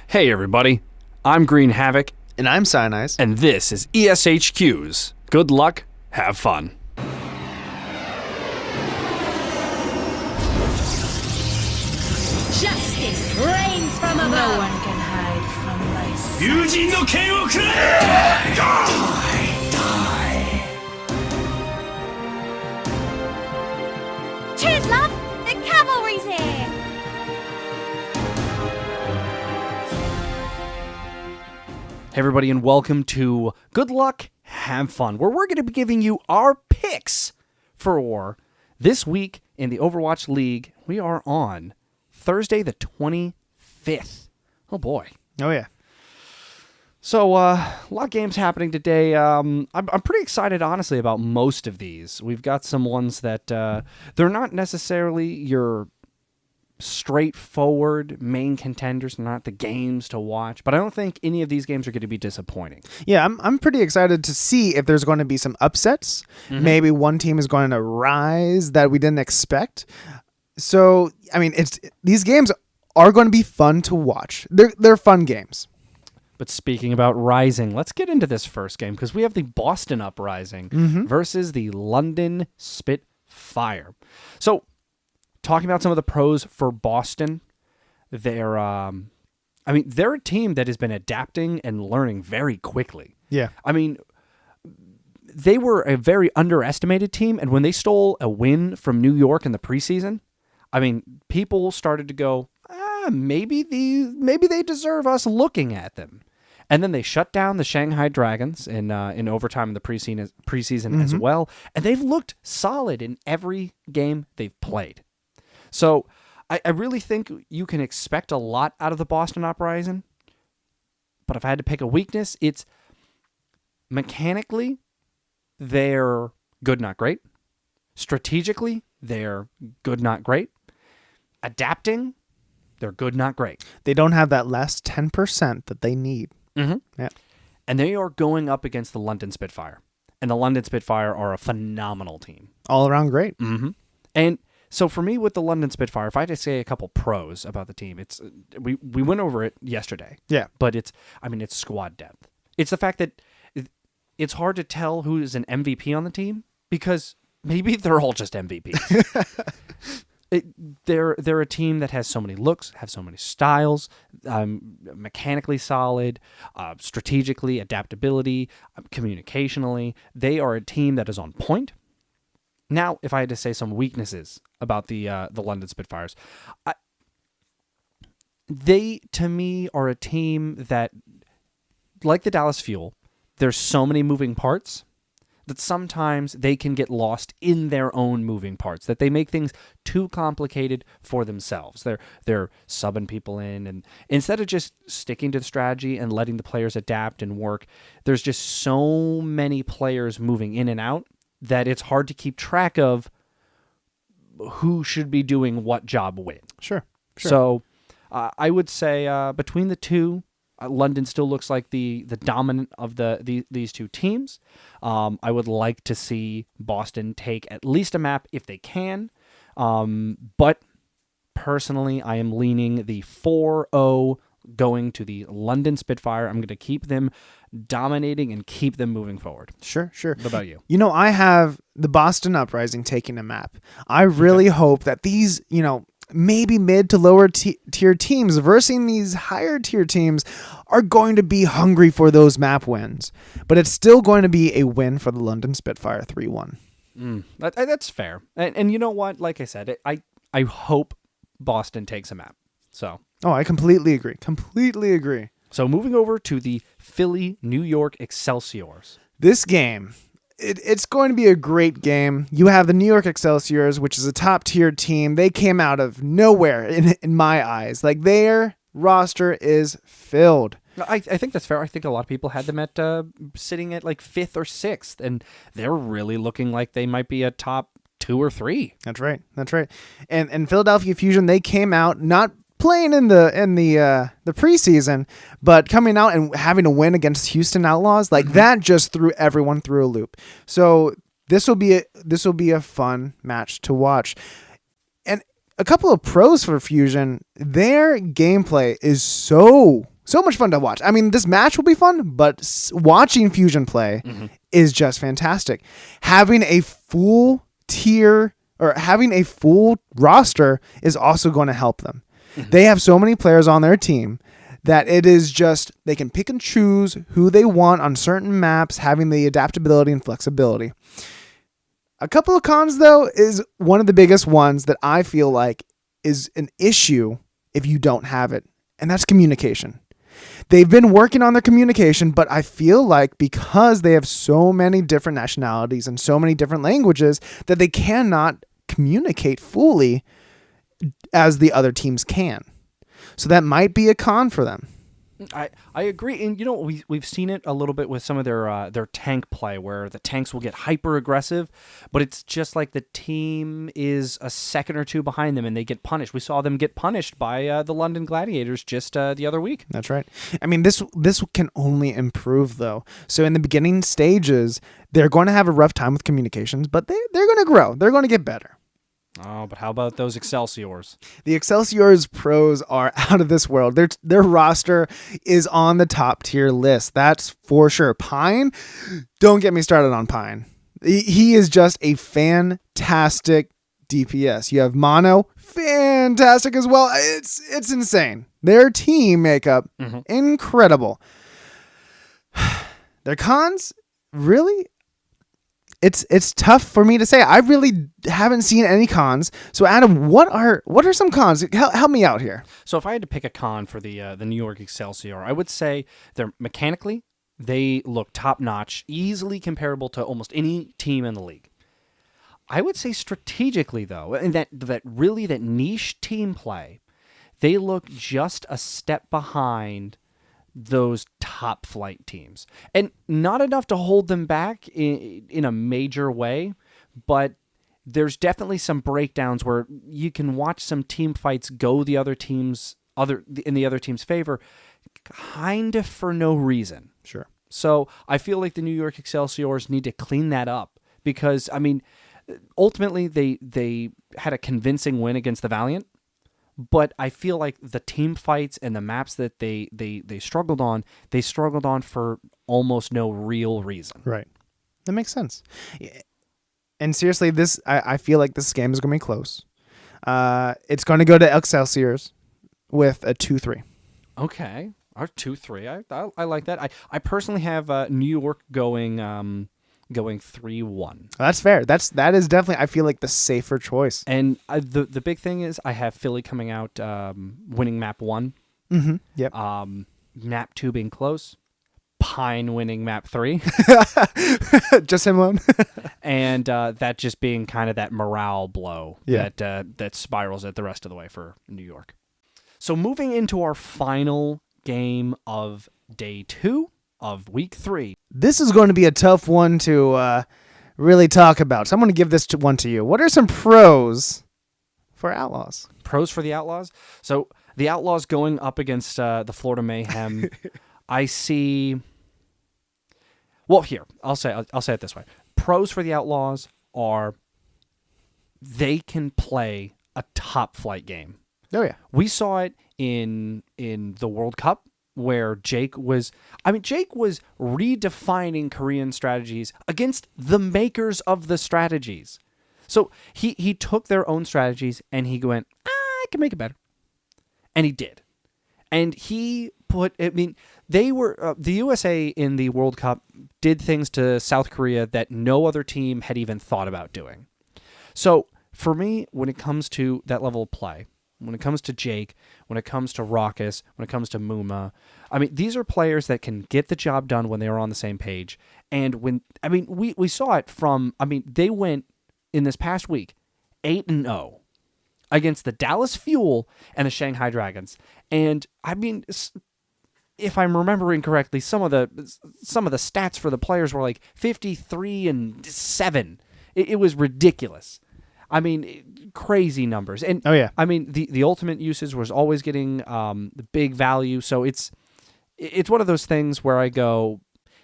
Hey everybody, I'm Greenhavak, And I'm Cynize. and this is ESHQ's Good Luck, Have Fun. Justice reigns from above. No one can hide from my sight. 友人の剣をくれ Cheers, love! The cavalry's here! Hey everybody, and welcome to Good Luck, Have Fun, where we're going to be giving you our picks for this week in the Overwatch League. We are on Thursday the 25th. Oh boy. Oh, yeah. So, a lot of games happening today. I'm pretty excited, honestly, about most of these. We've got some ones that they're not necessarily your straightforward main contenders, not the games to watch, but I don't think any of these games are going to be disappointing. Yeah, I'm pretty excited to see if there's going to be some upsets. Maybe one team is going to rise that we didn't expect. So, I mean, these games are going to be fun to watch. They're fun games. But speaking about rising, let's get into this first game because we have the Boston Uprising versus the London Spitfire. So, talking about some of the pros for Boston, they're a team that has been adapting and learning very quickly. Yeah. I mean, they were a very underestimated team, and when they stole a win from New York in the preseason, I mean, people started to go, maybe they deserve us looking at them. And then they shut down the Shanghai Dragons in overtime in the preseason as well, and they've looked solid in every game they've played. So I really think you can expect a lot out of the Boston Uprising, but if I had to pick a weakness, it's mechanically, they're good, not great. Strategically, they're good, not great. Adapting, they're good, not great. They don't have that last 10% that they need. Yeah. And they are going up against the London Spitfire. And the London Spitfire are a phenomenal team. All around great. And so for me with the London Spitfire, if I had to say a couple pros about the team, it's we went over it yesterday. Yeah. But it's squad depth. It's the fact that it's hard to tell who is an MVP on the team because maybe they're all just MVPs. They're a team that has so many looks, have so many styles, mechanically solid, strategically, adaptability, communicationally. They are a team that is on point. Now, if I had to say some weaknesses about the London Spitfires, they, to me, are a team that, like the Dallas Fuel, there's so many moving parts that sometimes they can get lost in their own moving parts, that they make things too complicated for themselves. They're subbing people in, and instead of just sticking to the strategy and letting the players adapt and work, there's just so many players moving in and out that it's hard to keep track of who should be doing what job when. Sure. So I would say between the two, London still looks like the dominant of these two teams. I would like to see Boston take at least a map if they can. But personally, I am leaning the 4-0 going to the London Spitfire. I'm going to keep them dominating and keep them moving forward. Sure. What about you? You know, I have the Boston Uprising taking a map. I really hope that these, maybe mid to lower tier teams versus these higher tier teams are going to be hungry for those map wins. But it's still going to be a win for the London Spitfire 3-1. That's fair. And you know what? Like I said, I hope Boston takes a map. So. Oh, I completely agree. So moving over to the Philly, New York Excelsiors. This game, it's going to be a great game. You have the New York Excelsiors, which is a top-tier team. They came out of nowhere in my eyes. Like, their roster is filled. I think that's fair. I think a lot of people had them at sitting at like 5th or 6th, and they're really looking like they might be a top 2 or 3. That's right. And Philadelphia Fusion, they came out not playing in the preseason, but coming out and having a win against Houston Outlaws, like that just threw everyone through a loop. So this will be a fun match to watch. And a couple of pros for Fusion, their gameplay is so So much fun to watch. I mean, this match will be fun, but watching Fusion play is just fantastic. Having a full tier or having a full roster is also going to help them. They have so many players on their team that it is just, they can pick and choose who they want on certain maps, having the adaptability and flexibility. A couple of cons, though, is one of the biggest ones that I feel like is an issue if you don't have it, and that's communication. They've been working on their communication, but I feel like because they have so many different nationalities and so many different languages that they cannot communicate fully as the other teams can. So that might be a con for them. I agree, and we've seen it a little bit with some of their tank play, where the tanks will get hyper aggressive, but it's just like the team is a second or two behind them, and they get punished. We saw them get punished by the London Gladiators just the other week. That's right. I mean, this can only improve though. So in the beginning stages, they're going to have a rough time with communications, but they're going to grow. They're going to get better. Oh, but how about those Excelsiors? The Excelsior's pros are out of this world. Their roster is on the top tier list. That's for sure. Pine, don't get me started on Pine. He is just a fantastic DPS. You have Mono, fantastic as well. It's insane. Their team makeup, incredible. Their cons, really? It's tough for me to say. I really haven't seen any cons. So Adam, what are some cons? Help me out here. So if I had to pick a con for the New York Excelsior, I would say they're mechanically, they look top notch, easily comparable to almost any team in the league. I would say strategically though, and that niche team play, they look just a step behind those top flight teams, and not enough to hold them back in a major way, but there's definitely some breakdowns where you can watch some team fights go in the other team's favor, kind of for no reason. Sure. So I feel like the New York Excelsiors need to clean that up, because I mean, ultimately they had a convincing win against the Valiant. But I feel like the team fights and the maps that they struggled on for almost no real reason. Right. That makes sense. And seriously, I feel like this game is going to be close. It's going to go to Excelsiors with a 2-3. Okay. Our 2-3. I like that. I personally have New York going 3-1. That's fair. That is definitely, I feel like, the safer choice. And the big thing is I have Philly coming out winning map 1. Mm-hmm. Yep. Map 2 being close. Pine winning map 3. Just him alone. And that just being kind of that morale blow Yeah. that spirals it the rest of the way for New York. So moving into our final game of day 2 of week 3. This is going to be a tough one to really talk about. So I'm going to give this one to you. What are some pros for Outlaws? Pros for the Outlaws? So the Outlaws going up against the Florida Mayhem. I see. Well, here I'll say it this way. Pros for the Outlaws are they can play a top flight game. Oh yeah, we saw it in the World Cup, where Jake was redefining Korean strategies against the makers of the strategies. So he took their own strategies and he went, I can make it better. And he did. And they were, the USA in the World Cup did things to South Korea that no other team had even thought about doing. So for me, when it comes to that level of play, when it comes to Jake, when it comes to Raucus, when it comes to Muma, I mean, these are players that can get the job done when they are on the same page. And we saw it they went in this past week 8-0 against the Dallas Fuel and the Shanghai Dragons. And I mean, if I'm remembering correctly, some of the stats for the players were like 53-7. It was ridiculous. I mean, crazy numbers. And oh yeah, I mean, the ultimate usage was always getting the big value. So it's one of those things where I go,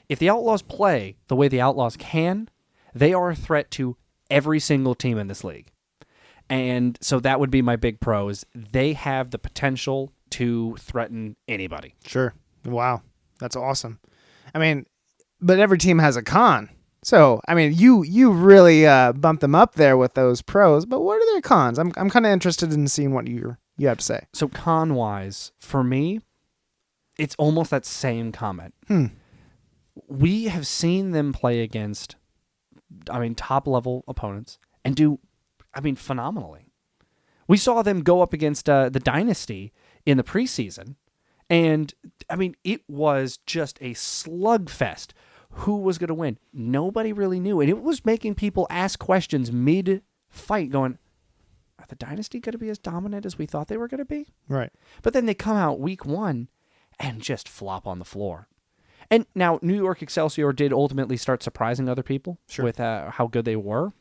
if the Outlaws play the way the Outlaws can, they are a threat to every single team in this league. And so that would be my big pro, is they have the potential to threaten anybody. Sure. Wow, that's awesome. I mean, but every team has a con. So, I mean, you really bumped them up there with those pros, but what are their cons? I'm kind of interested in seeing what you have to say. So con-wise, for me, it's almost that same comment. We have seen them play against, top-level opponents and do, phenomenally. We saw them go up against the Dynasty in the preseason, and, it was just a slugfest. Who was going to win? Nobody really knew. And it was making people ask questions mid-fight going, are the Dynasty going to be as dominant as we thought they were going to be? Right. But then they come out week 1 and just flop on the floor. And now New York Excelsior did ultimately start surprising other people with how good they were.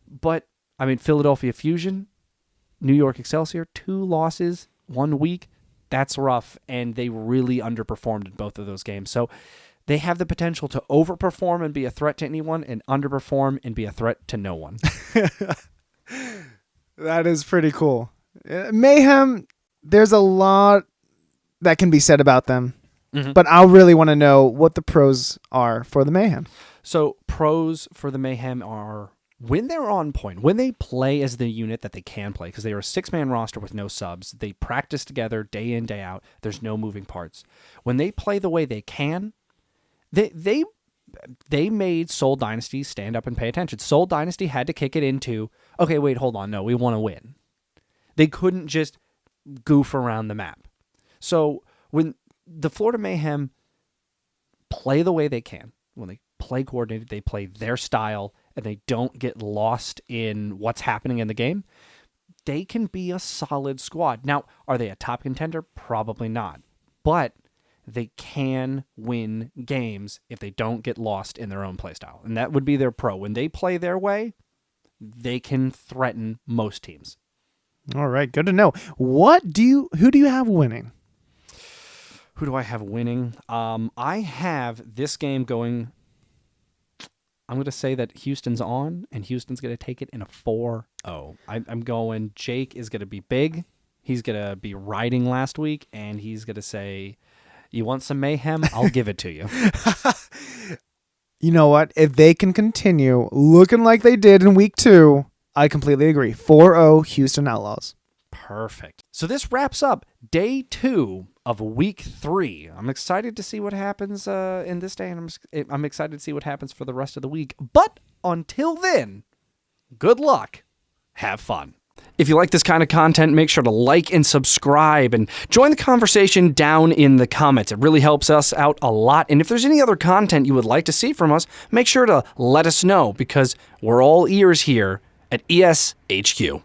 But, Philadelphia Fusion, New York Excelsior, 2 losses, 1 week. That's rough, and they really underperformed in both of those games. So they have the potential to overperform and be a threat to anyone and underperform and be a threat to no one. That is pretty cool. Mayhem, there's a lot that can be said about them, but I really want to know what the pros are for the Mayhem. So pros for the Mayhem are when they're on point, when they play as the unit that they can play, because they are a 6-man roster with no subs. They practice together day in, day out. There's no moving parts. When they play the way they can, They made Seoul Dynasty stand up and pay attention. Seoul Dynasty had to kick it into, okay, wait, hold on, no, we want to win. They couldn't just goof around the map. So when the Florida Mayhem play the way they can, when they play coordinated, they play their style, and they don't get lost in what's happening in the game, they can be a solid squad. Now, are they a top contender? Probably not. But they can win games if they don't get lost in their own playstyle. And that would be their pro. When they play their way, they can threaten most teams. All right, good to know. Who do you have winning? Who do I have winning? I have this game going. I'm going to say that Houston's on, and Houston's going to take it in a 4-0. I'm going Jake is going to be big. He's going to be riding last week, and he's going to say, you want some mayhem? I'll give it to you. You know what? If they can continue looking like they did in week 2, I completely agree. 4-0 Houston Outlaws. Perfect. So this wraps up day 2 of week 3. I'm excited to see what happens in this day, and I'm excited to see what happens for the rest of the week. But until then, good luck. Have fun. If you like this kind of content, make sure to like and subscribe and join the conversation down in the comments. It really helps us out a lot. And if there's any other content you would like to see from us, make sure to let us know, because we're all ears here at ESHQ.